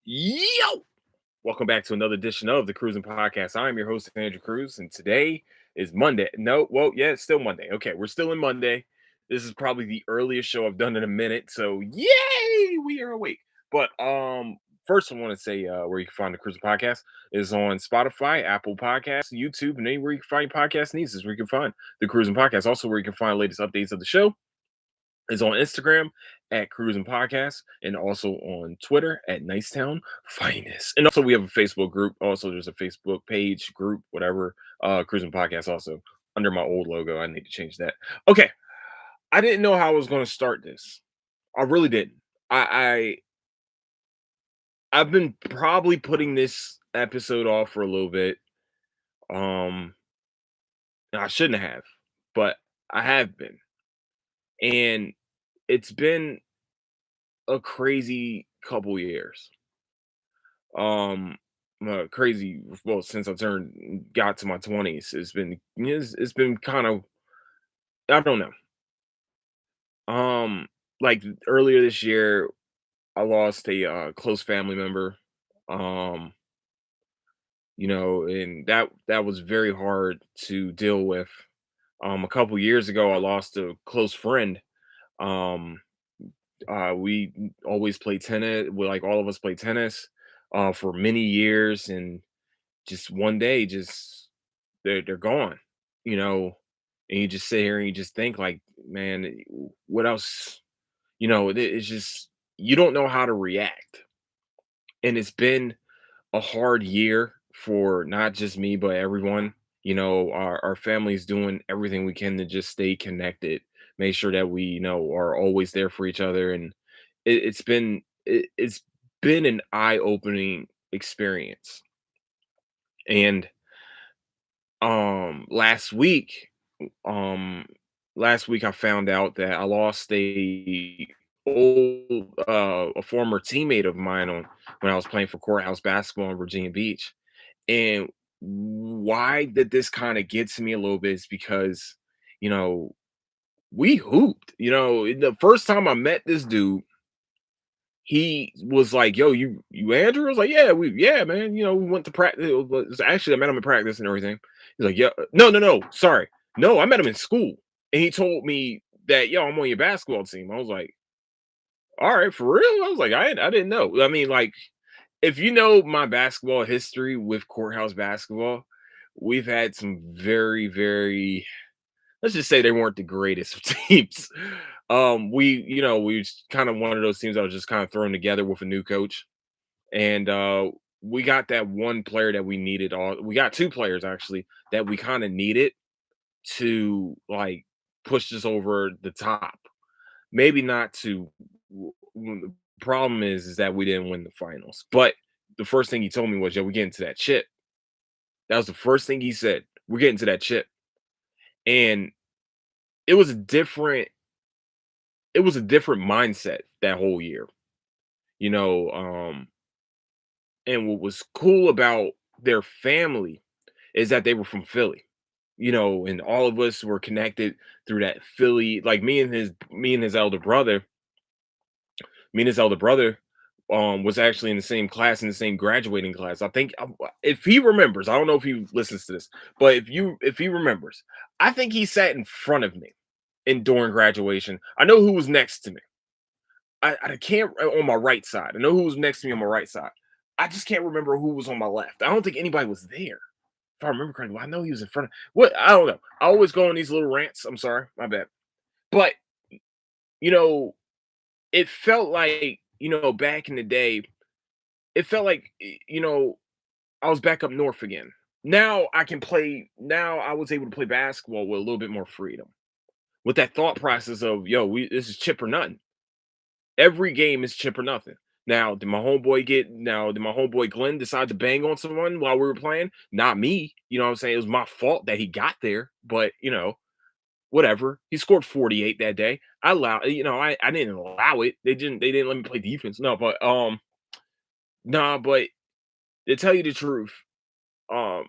Yo! Welcome back to another edition of the Cruising Podcast. I'm your host, Andrew Cruz, and today is Monday. No, well, yeah, it's still Monday. Okay, we're still in Monday. This is probably the earliest show I've done in a minute, so yay, we are awake. But first I want to say where you can find the Cruising Podcast is on Spotify, Apple Podcasts, YouTube, and anywhere you can find podcast needs is where you can find the Cruising Podcast. Also, where you can find latest updates of the show is on Instagram at Cruising Podcast and also on Twitter at Nicetown Finest. And also we have a Facebook group. Also, there's a Facebook page, group, whatever, Cruising Podcast also under my old logo. I need to change that. Okay. I didn't know how I was going to start this. I really didn't. I've been probably putting this episode off for a little bit. Um I shouldn't have, but I have been. And it's been a crazy couple years. Um, crazy. Well, since I got to my 20s, it's been kind of, I don't know. Like earlier this year, I lost a close family member. Um, and that was very hard to deal with. A couple years ago, I lost a close friend. Um, we always play tennis. We like all of us play tennis for many years, and just one day, just they're gone, you know, and you just sit here and you just think like, man, what else? It's just you don't know how to react, and it's been a hard year for not just me but everyone. Our family's doing everything we can to just stay connected, make sure that we are always there for each other, and it's been an eye-opening experience. And um last week um last week I found out that I lost a former teammate of mine on when I was playing for Courthouse basketball in Virginia Beach. And why did this kind of get to me a little bit is because you know we hooped. The first time I met this dude, he was like, "Yo, you Andrew?" I was like, "Yeah, man. We went to practice. Actually, I met him in practice and everything." He's like, "Yeah, no, sorry, no, I met him in school." And he told me that, "Yo, I'm on your basketball team." I was like, "All right, for real?" I was like, I didn't know. I mean, like, if you know my basketball history with Courthouse basketball, we've had some very, very, let's just say they weren't the greatest of teams. We kind of one of those teams that was just kind of thrown together with a new coach, and we got that one player that we needed. We got two players actually that we kind of needed to like push us over the top. Maybe not to. The problem is that we didn't win the finals. But the first thing he told me was, "Yo, we're getting to that chip." That was the first thing he said. We're getting to that chip, and it was a different it was a different mindset that whole year, you know. And what was cool about their family is that they were from Philly, and all of us were connected through that Philly. Like me and his elder brother, was actually in the same class, in the same graduating class. I think if he remembers, I don't know if he listens to this, but if he remembers, I think he sat in front of me in during graduation. I know who was next to me. I can't on my right side. I know who was next to me on my right side. I just can't remember who was on my left. I don't think anybody was there. If I remember correctly, well, I know he was in front of what I don't know. I always go on these little rants. I'm sorry, my bad. But you know, it felt like, back in the day, it felt like I was back up north again. Now I was able to play basketball with a little bit more freedom. With that thought process of, yo, this is chip or nothing. Every game is chip or nothing. Did my homeboy Glenn decide to bang on someone while we were playing? Not me. You know what I'm saying? It was my fault that he got there, but whatever. He scored 48 that day. I didn't allow it. They didn't let me play defense. No, but nah, but to tell you the truth, um,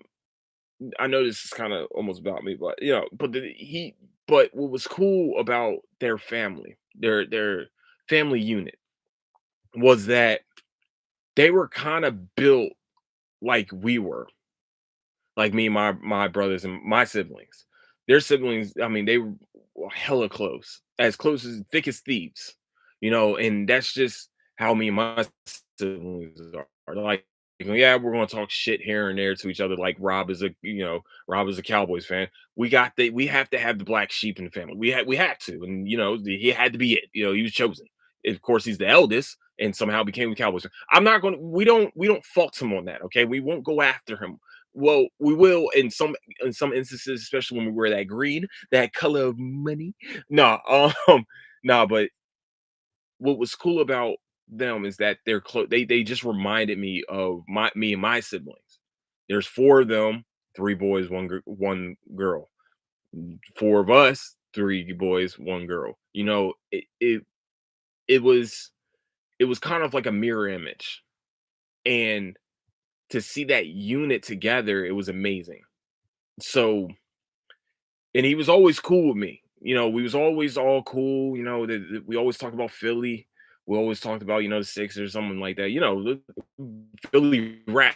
I know this is kind of almost about me, but but what was cool about their family, their family unit was that they were kind of built like we were, like me and my brothers and my siblings. Their siblings, I mean, they were hella close as thick as thieves, and that's just how me and my siblings are. Like, yeah, we're gonna talk shit here and there to each other. Like Rob is a Cowboys fan. We have to have the black sheep in the family. We had to, and he had to be it. He was chosen. Of course, he's the eldest, and somehow became a Cowboys fan. I'm not gonna. We don't fault him on that. Okay, we won't go after him. Well, we will in some instances, especially when we wear that green, that color of money. No, no, but what was cool about them is that they're close. They just reminded me of me and my siblings. There's four of them, three boys, one girl. Four of us, three boys, one girl. It was kind of like a mirror image, and to see that unit together, it was amazing. So, and he was always cool with me. We was always all cool. We always talked about Philly. We always talked about the Sixers, something like that. Philly rap.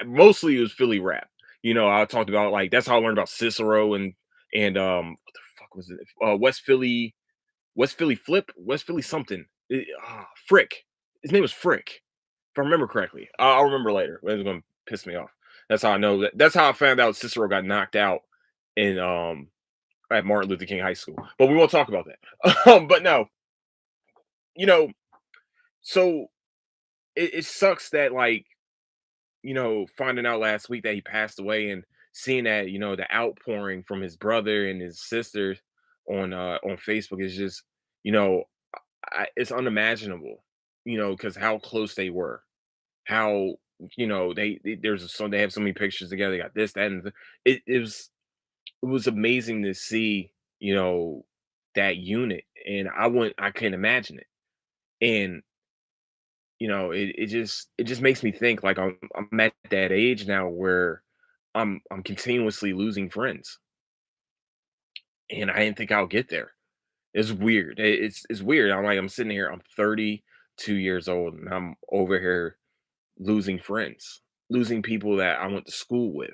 Mostly it was Philly rap. I talked about like that's how I learned about Cicero and what the fuck was it? West Philly Flip, West Philly something. Frick. His name was Frick, if I remember correctly. I'll remember later. It's gonna piss me off. That's how I know that. That's how I found out Cicero got knocked out in at Martin Luther King High School. But we won't talk about that. But no, you know, so it sucks that like finding out last week that he passed away and seeing that the outpouring from his brother and his sisters on Facebook is just you know it's unimaginable. Because how close they were, how they have so many pictures together. They got this, that, and it was amazing to see, that unit, and I can't imagine it. And it just makes me think like I'm at that age now where I'm continuously losing friends, and I didn't think I'll get there. It's weird. It's weird. I'm sitting here. I'm 32 years old, and I'm over here losing friends, losing people that I went to school with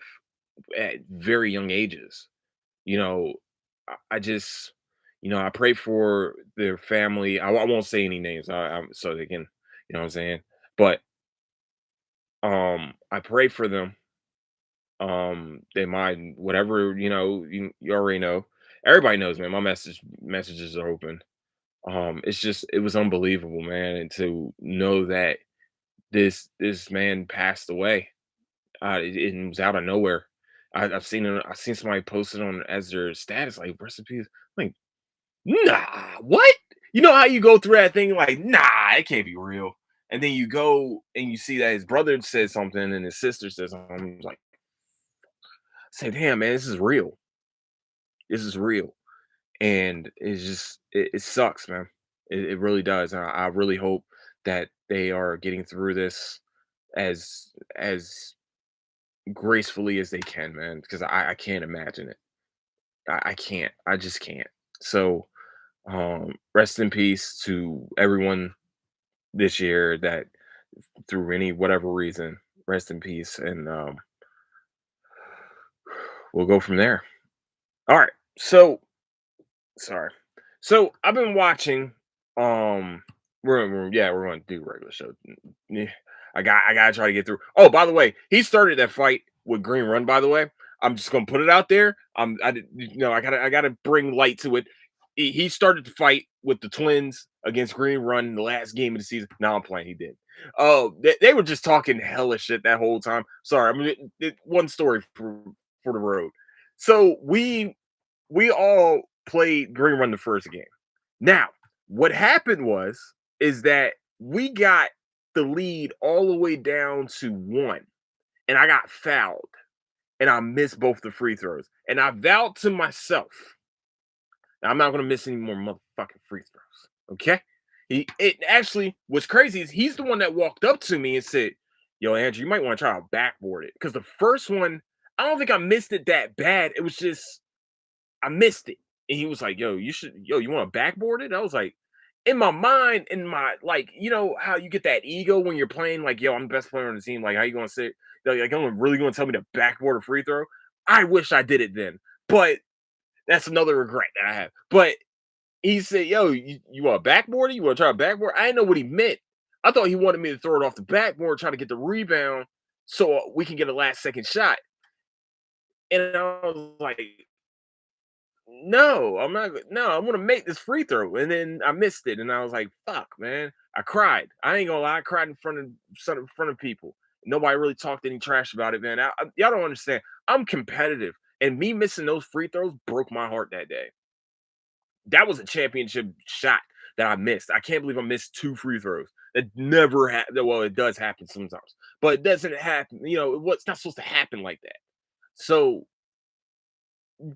at very young ages. You know, I just, I pray for their family. I won't say any names, so they can, what I'm saying. But I pray for them. They might whatever you already know. Everybody knows, man. My messages are open. It was unbelievable, man, and to know that this man passed away. It was out of nowhere. I've seen somebody posted on as their status like recipes. Like, nah, what? You know how you go through that thing like, nah, it can't be real. And then you go and you see that his brother said something and his sister says something. He's like, say, damn, man, this is real. This is real. And it sucks, man. It really does. I really hope that they are getting through this as gracefully as they can, man, because I can't imagine it. I can't. I just can't. So, rest in peace to everyone this year that through any whatever reason, rest in peace, and we'll go from there. All right. So, sorry. So I've been watching. We're going to do regular show. Yeah, I gotta try to get through. Oh, by the way, he started that fight with Green Run. By the way, I'm just gonna put it out there. I gotta bring light to it. He started the fight with the Twins against Green Run in the last game of the season. Now I'm playing. He did. Oh, they were just talking hella shit that whole time. Sorry, I mean one story for the road. So we all played Green Run the first game. Now, what happened is that we got the lead all the way down to one, and I got fouled, and I missed both the free throws. And I vowed to myself, I'm not gonna miss any more motherfucking free throws. Okay? It actually what's crazy is he's the one that walked up to me and said, "Yo, Andrew, you might want to try to backboard it." Because the first one, I don't think I missed it that bad. It was just I missed it. And he was like, yo, you want to backboard it? I was like, in my mind, in my like, you know how you get that ego when you're playing, like, yo, I'm the best player on the team. Like, how you gonna say like I'm really gonna tell me to backboard a free throw? I wish I did it then. But that's another regret that I have. But he said, "Yo, you want a backboard? You want to try a backboard?" I didn't know what he meant. I thought he wanted me to throw it off the backboard, try to get the rebound, so we can get a last second shot. And I was like, "No, I'm not. No, I want to make this free throw." And then I missed it, and I was like, "Fuck, man!" I cried. I ain't gonna lie, I cried in front of people. Nobody really talked any trash about it, man. Y'all don't understand. I'm competitive, and me missing those free throws broke my heart that day. That was a championship shot that I missed. I can't believe I missed 2 free throws. That never happened. Well, it does happen sometimes, but it doesn't happen. You know, what's not supposed to happen like that. So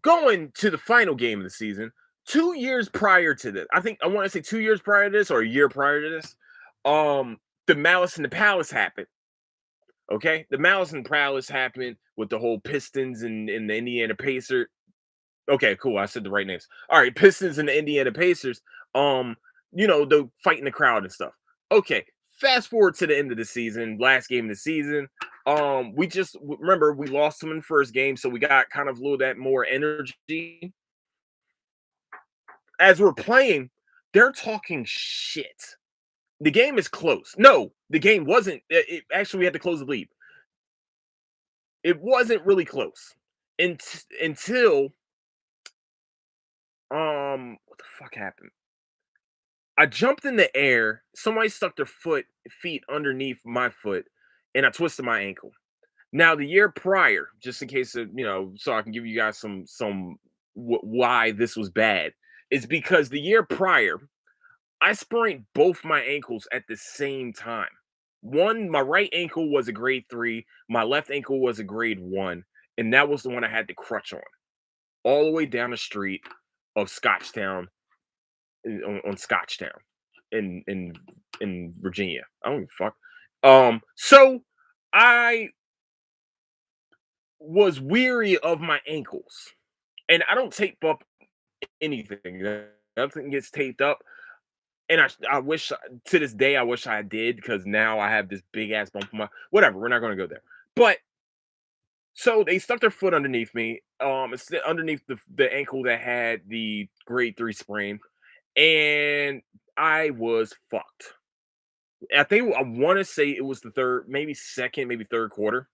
going to the final game of the season, 2 years prior to this, I think I want to say 2 years prior to this or a year prior to this, the Malice in the Palace happened. Okay, the Malice in the Palace happened with the whole Pistons and the Indiana Pacers. Okay, cool. I said the right names. All right, Pistons and the Indiana Pacers. Um, the fighting the crowd and stuff. Okay, fast forward to the end of the season, last game of the season. We just remember we lost them in the first game, so we got kind of a little that more energy. As we're playing, they're talking shit. The game is close. No, the game wasn't. Actually, we had to close the lead. It wasn't really close until what the fuck happened? I jumped in the air. Somebody stuck their feet underneath my foot, and I twisted my ankle. Now, the year prior, just in case of so I can give you guys why this was bad, is because the year prior, I sprained both my ankles at the same time. My right ankle was a grade 3, my left ankle was a grade 1, and that was the one I had the crutch on, all the way down the street of Scotchtown on Scotchtown in Virginia. I don't give a fuck. So I was weary of my ankles, and I don't tape up anything. Nothing gets taped up, and I wish to this day I wish I did because now I have this big ass bump on my whatever. We're not going to go there, but. So they stuck their foot underneath me. It's underneath the ankle that had the grade 3 sprain, and I was fucked. I think I want to say it was the third, maybe second, maybe third quarter.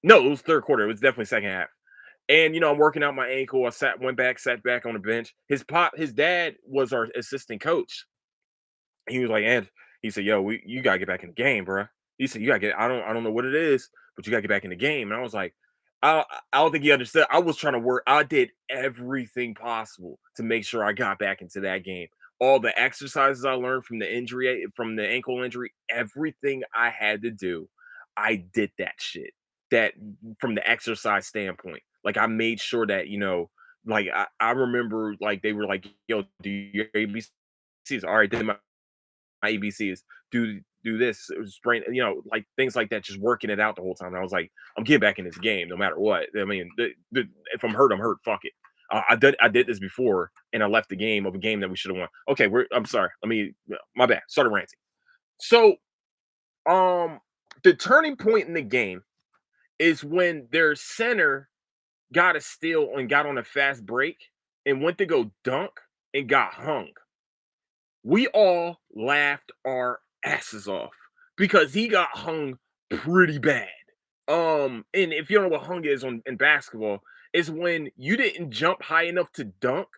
No, it was third quarter. It was definitely second half. And I'm working out my ankle. Sat back on the bench. His dad was our assistant coach. He was like, and he said, "Yo, you gotta get back in the game, bro." He said, "You gotta get. I don't know what it is, but you gotta get back in the game." And I was like, I don't think he understood. I was trying to work. I did everything possible to make sure I got back into that game. All the exercises I learned from the ankle injury, everything I had to do, I did that shit. That from the exercise standpoint, like I made sure that like I remember like they were like, "Yo, do your ABCs?" All right, did my ABCs, do this, sprain, like things like that, just working it out the whole time. And I was like, I'm getting back in this game no matter what. I mean, if I'm hurt, I'm hurt. Fuck it. I did this before, and I left the game of a game that we should have won. Okay, I'm sorry. My bad. Started ranting. So, um, the turning point in the game is when their center got a steal and got on a fast break and went to go dunk and got hung. We all laughed our asses off because he got hung pretty bad. And if you don't know what hung is in basketball, is when you didn't jump high enough to dunk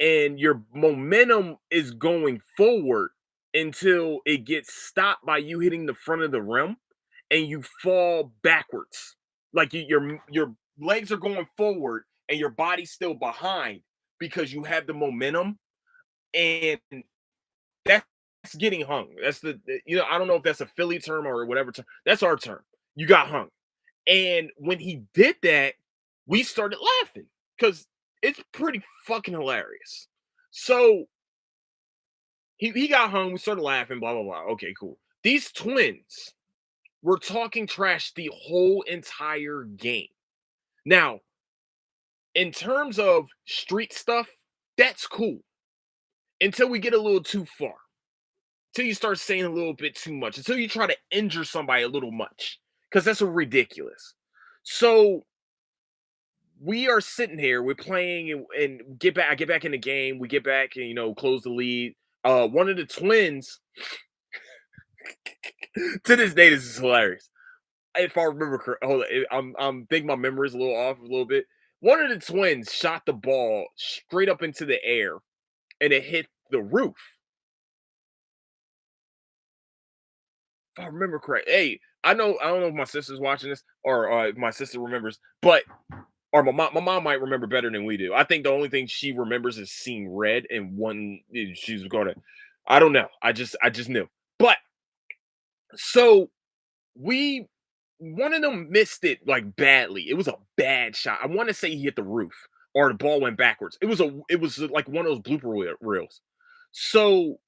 and your momentum is going forward until it gets stopped by you hitting the front of the rim and you fall backwards. Like your legs are going forward and your body's still behind because you have the momentum, and that's getting hung. That's I don't know if that's a Philly term or whatever term. That's our term. You got hung. And when he did that, we started laughing because it's pretty fucking hilarious. So he got hung. We started laughing, blah, blah, blah. Okay, cool. These twins were talking trash the whole entire game. Now, in terms of street stuff, that's cool. until we get a little too far, until you start saying a little bit too much, until you try to injure somebody a little much, because that's a ridiculous. So we are sitting here, we're playing and get back. I get back in the game. We get back and close the lead. One of the twins, to this day, this is hilarious. If I remember correct, hold on, I'm think my memory is a little off a little bit. One of the twins shot the ball straight up into the air and it hit the roof. If I remember correct. Hey, I don't know if my sister's watching this or if my sister remembers, but or my mom might remember better than we do. I think the only thing she remembers is seeing red and one she's going to. I don't know. I just knew. But so we one of them missed it like badly. It was a bad shot. I want to say he hit the roof or the ball went backwards. It was like one of those reels. So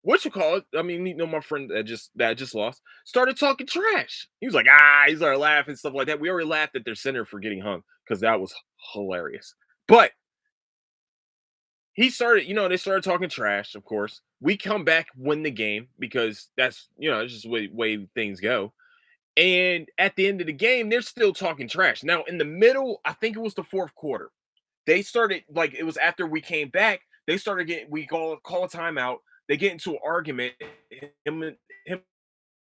what you call it? I mean, my friend that just lost started talking trash. He was like, he started laughing stuff like that. We already laughed at their center for getting hung because that was hilarious. But he started, they started talking trash. Of course, we come back, win the game because that's it's just the way things go. And at the end of the game, they're still talking trash. Now, in the middle, I think it was the fourth quarter. They started like it was after we came back. They started getting we call a timeout. They get into an argument. Him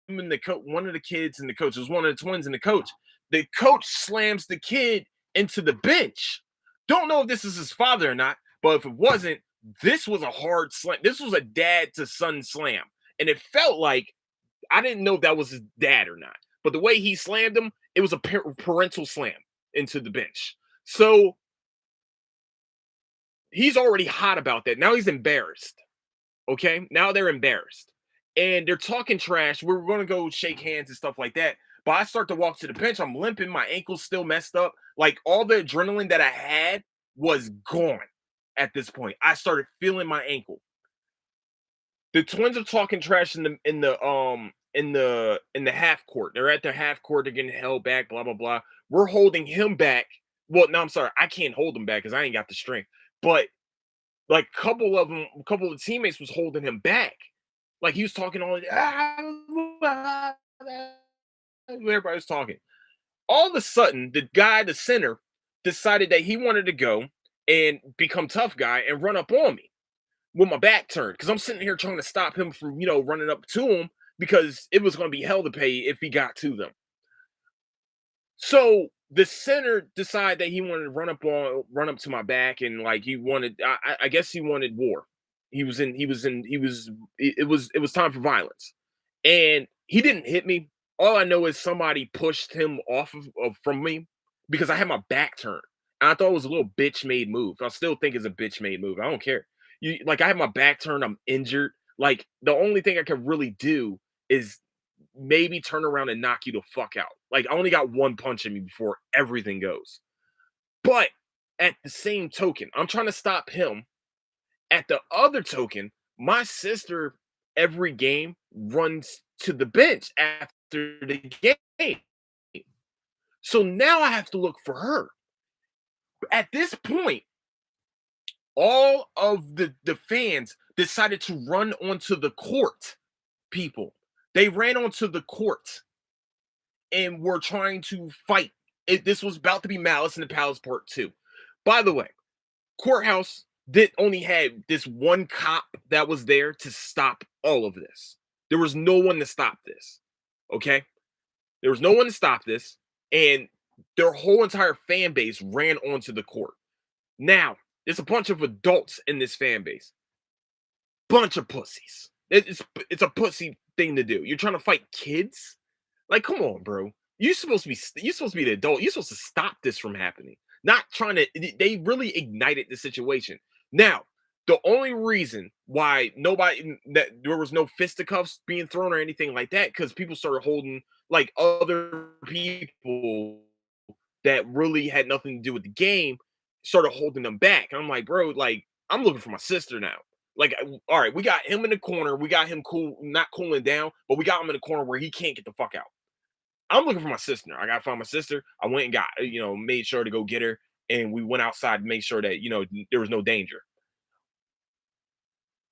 and the coach, one of the kids and the coach, it was one of the twins and the coach. The coach slams the kid into the bench. Don't know if this is his father or not, but if it wasn't, this was a hard slam. This was a dad to son slam. And it felt like I didn't know if that was his dad or not. But the way he slammed him, it was a parental slam into the bench. So he's already hot about that. Now he's embarrassed. Okay. Now they're embarrassed. And they're talking trash. We're going to go shake hands and stuff like that. But I start to walk to the bench. I'm limping. My ankle's still messed up. Like all the adrenaline that I had was gone at this point. I started feeling my ankle. The Twins are talking trash in the half court. They're at their half court. They're getting held back. Blah blah blah. We're holding him back. Well, no, I'm sorry. I can't hold him back because I ain't got the strength. But like a couple of teammates was holding him back. Like he was talking all everybody was talking. All of a sudden, the guy, the center, decided that he wanted to go and become tough guy and run up on me with my back turned because I'm sitting here trying to stop him from running up to him because it was going to be hell to pay if he got to them. So the center decided that he wanted to run up to my back and like he wanted I guess he wanted war. It was time for violence. And he didn't hit me. All I know is somebody pushed him off of from me because I had my back turned. And I thought it was a little bitch made move. I still think it's a bitch made move. I don't care. Like I have my back turned, I'm injured. Like the only thing I can really do is maybe turn around and knock you the fuck out. Like I only got one punch in me before everything goes. But at the same token, I'm trying to stop him. At the other token, my sister every game runs to the bench after the game. So now I have to look for her. At this point, all of the fans decided to run onto the court, people. They ran onto the court and were trying to fight. This was about to be Malice in the Palace Part 2. By the way, courthouse did only had this one cop that was there to stop all of this. There was no one to stop this. Okay? There was no one to stop this. And their whole entire fan base ran onto the court. Now, there's a bunch of adults in this fan base. Bunch of pussies. It's a pussy thing to do. You're trying to fight kids? Like, come on, bro. You're supposed to be the adult. You're supposed to stop this from happening. Not trying to they really ignited the situation. Now, the only reason why that there was no fisticuffs being thrown or anything like that, because people started holding like other people that really had nothing to do with the game, started holding them back. And I'm like, bro, like I'm looking for my sister now. Like, all right, we got him in the corner. We got him not cooling down, but we got him in the corner where he can't get the fuck out. I'm looking for my sister. I gotta find my sister. I went and got, made sure to go get her. And we went outside to make sure that, there was no danger.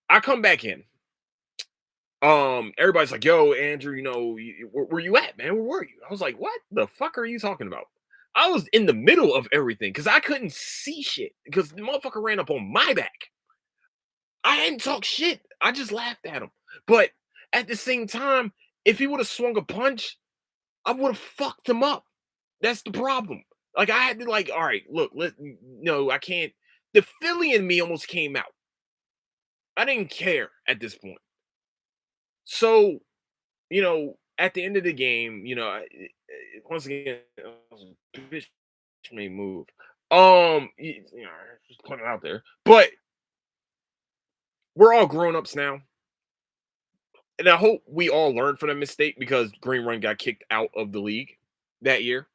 I come back in. Everybody's like, "Yo, Andrew, where you at, man? Where were you?" I was like, "What the fuck are you talking about?" I was in the middle of everything because I couldn't see shit because the motherfucker ran up on my back. I hadn't talked shit. I just laughed at him. But at the same time, if he would have swung a punch, I would have fucked him up. That's the problem. Like I had to like, all right, look, no, I can't. The Philly in me almost came out. I didn't care at this point. So, at the end of the game, once again, bitch may move. Just putting it out there. But we're all grown ups now. And I hope we all learn from that mistake because Green Run got kicked out of the league that year,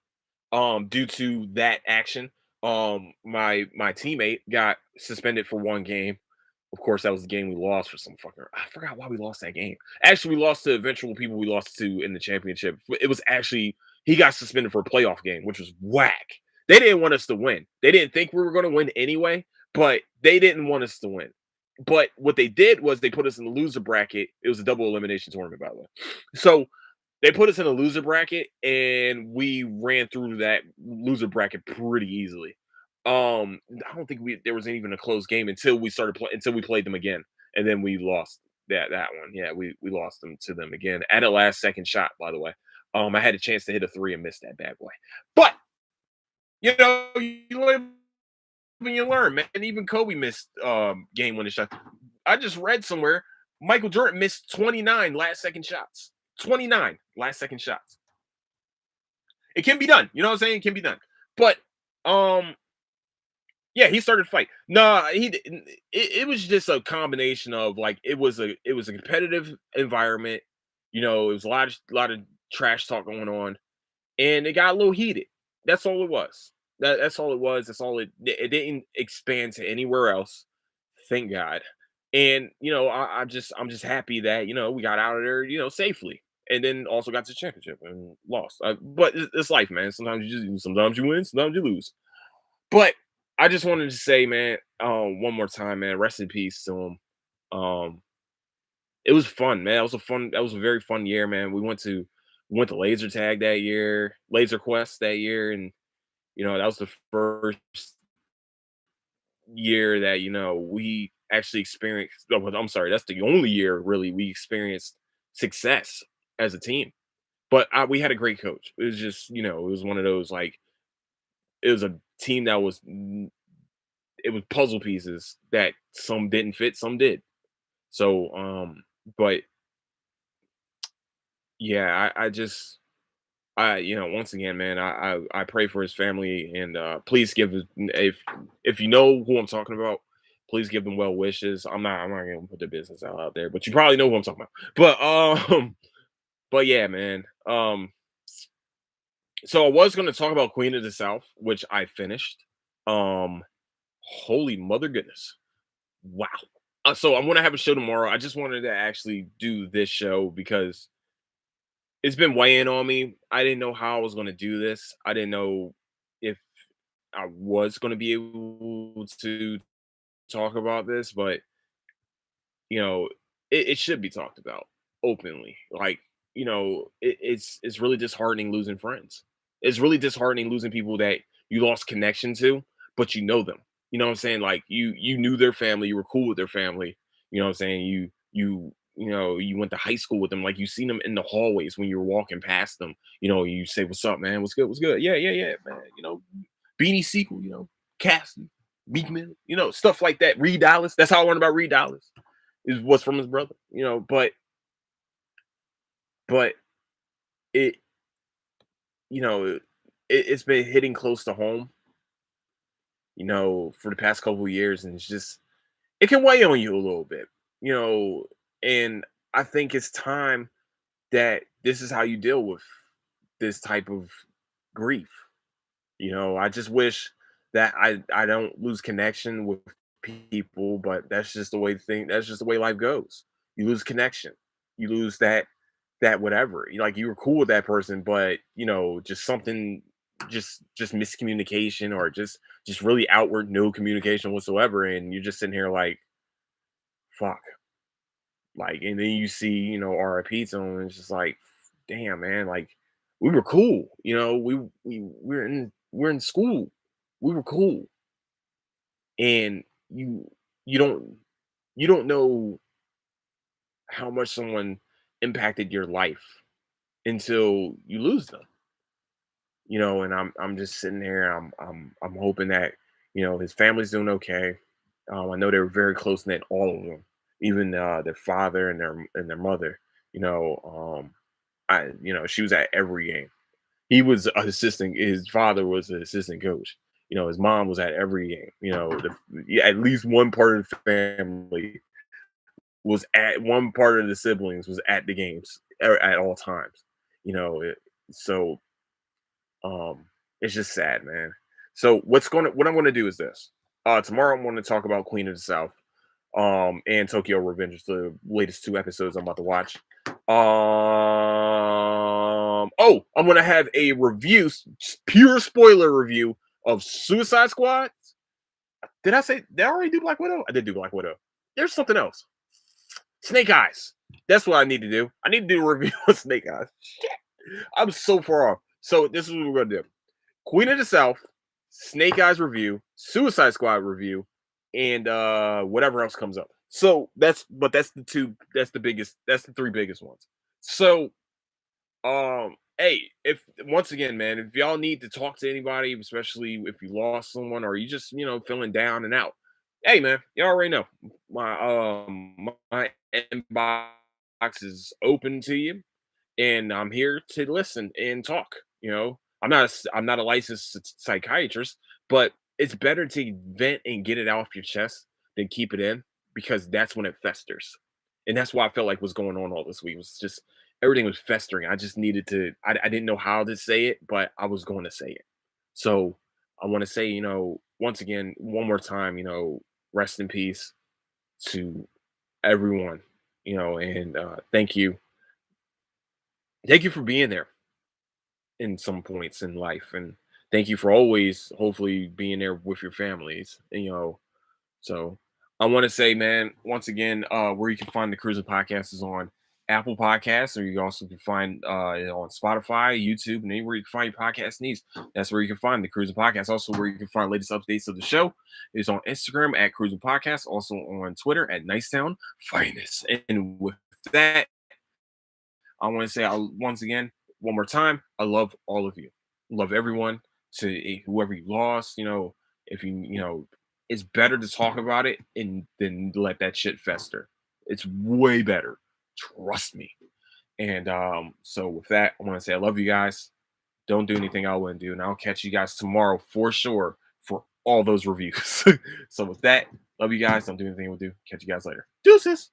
due to that action. My teammate got suspended for 1 game. Of course, that was the game we lost for some fucker. I forgot why we lost that game. Actually, we lost to eventual people we lost to in the championship. It was actually he got suspended for a playoff game, which was whack. They didn't want us to win. They didn't think we were going to win anyway, but they didn't want us to win. But what they did was they put us in the loser bracket. It was a double elimination tournament, by the way. So they put us in a loser bracket, and we ran through that loser bracket pretty easily. I don't think there was even a close game until until we played them again, and then we lost that one. Yeah, we lost them to them again at a last second shot. By the way, I had a chance to hit a three and missed that bad boy. But you live and you learn, man. And even Kobe missed game winning shot. I just read somewhere Michael Jordan missed 29 last second shots. 29 last second shots. It can be done. You know what I'm saying? It can be done. But um yeah, he started to fight. No, he didn't. It was just a combination of like it was a competitive environment. It was a lot of trash talk going on, and it got a little heated. That's all it was. That's all it was. That's all it didn't expand to anywhere else. Thank God. And I'm just happy that we got out of there safely, and then also got to the championship and lost. But it's life, man. Sometimes you win, sometimes you lose. But I just wanted to say, man, one more time, man, rest in peace to him. Um, it was fun, man. That was a very fun year, man. We went to laser tag that year, laser quest that year, and that was the first year that we actually experienced. Oh, I'm sorry, that's the only year really we experienced success as a team. But we had a great coach. It was just it was one of those like it was a team that it was puzzle pieces that some didn't fit, some did. So, but yeah, once again, man, I pray for his family and please if you know who I'm talking about, please give them well wishes. I'm not gonna put their business out there, but you probably know who I'm talking about. But but yeah, man. So I was gonna talk about Queen of the South, which I finished. Um, holy mother goodness. Wow. So I'm gonna have a show tomorrow. I just wanted to actually do this show because it's been weighing on me. I didn't know how I was gonna do this. I didn't know if I was gonna be able to talk about this, but you know, it should be talked about openly. Like, it's really disheartening losing friends. It's really disheartening losing people that you lost connection to, but you know them. You know what I'm saying? Like you knew their family, you were cool with their family. You know what I'm saying? You went to high school with them, like you seen them in the hallways when you were walking past them. You say, "What's up, man? What's good? What's good? Yeah, yeah, yeah, man." Beanie Sequel, Cassie, Meek Mill, stuff like that. Reed Dallas. That's how I learned about Reed Dallas is what's from his brother, but it you know it's been hitting close to home, for the past couple of years, and it can weigh on you a little bit, you know, and I think it's time that this is how you deal with this type of grief. I just wish that I don't lose connection with people, but that's just the way life goes. You lose connection. You lose that whatever. Like you were cool with that person, but just something just miscommunication or just really outward no communication whatsoever. And you're just sitting here like, fuck. Like, and then you see, RIP to him, and it's just like, damn, man, like we were cool, we're in school, we were cool, and you don't you don't know how much someone impacted your life until you lose them, and I'm just sitting there, I'm hoping that his family's doing okay. I know they were very close knit, all of them, even their father and their mother. She was at every game. He was an assistant. His father was an assistant coach. His mom was at every game. Yeah, at least one part of the family was at one part of the siblings was at the games at all times. So it's just sad, man. So what I'm gonna do is this. Tomorrow I'm gonna talk about Queen of the South, and Tokyo Revengers, the latest two episodes I'm about to watch. I'm gonna have a review, pure spoiler review of Suicide Squad. Did I already do Black Widow? I did do Black Widow. There's something else. Snake Eyes. That's what I need to do. I need to do a review of Snake Eyes. Shit. I'm so far off. So this is what we're gonna do. Queen of the South, Snake Eyes review, Suicide Squad review, and whatever else comes up. So that's the three biggest ones. So hey, if once again, man, if y'all need to talk to anybody, especially if you lost someone or you just, feeling down and out, hey man, you already know. My inbox is open to you, and I'm here to listen and talk. I'm not a licensed psychiatrist, but it's better to vent and get it off your chest than keep it in, because that's when it festers. And that's why I felt like what's going on all this week was just everything was festering. I just needed to. I didn't know how to say it, but I was going to say it. So I want to say, once again, one more time, rest in peace to everyone, and thank you for being there in some points in life, and thank you for always hopefully being there with your families, so I want to say, man, once again, where you can find the Cruising Podcast is on Apple Podcasts, or you also can find it on Spotify, YouTube, and anywhere you can find your podcast needs. That's where you can find the Cruising Podcast. Also, where you can find latest updates of the show is on Instagram at Cruising Podcast, also on Twitter at Nicetown Finest. And with that, I want to say once again, one more time, I love all of you. Love everyone. To whoever you lost, if it's better to talk about it and then let that shit fester. It's way better. Trust me. And so with that, I want to say I love you guys. Don't do anything I wouldn't do. And I'll catch you guys tomorrow for sure for all those reviews. So with that, love you guys. Don't do anything we'll do. Catch you guys later. Deuces.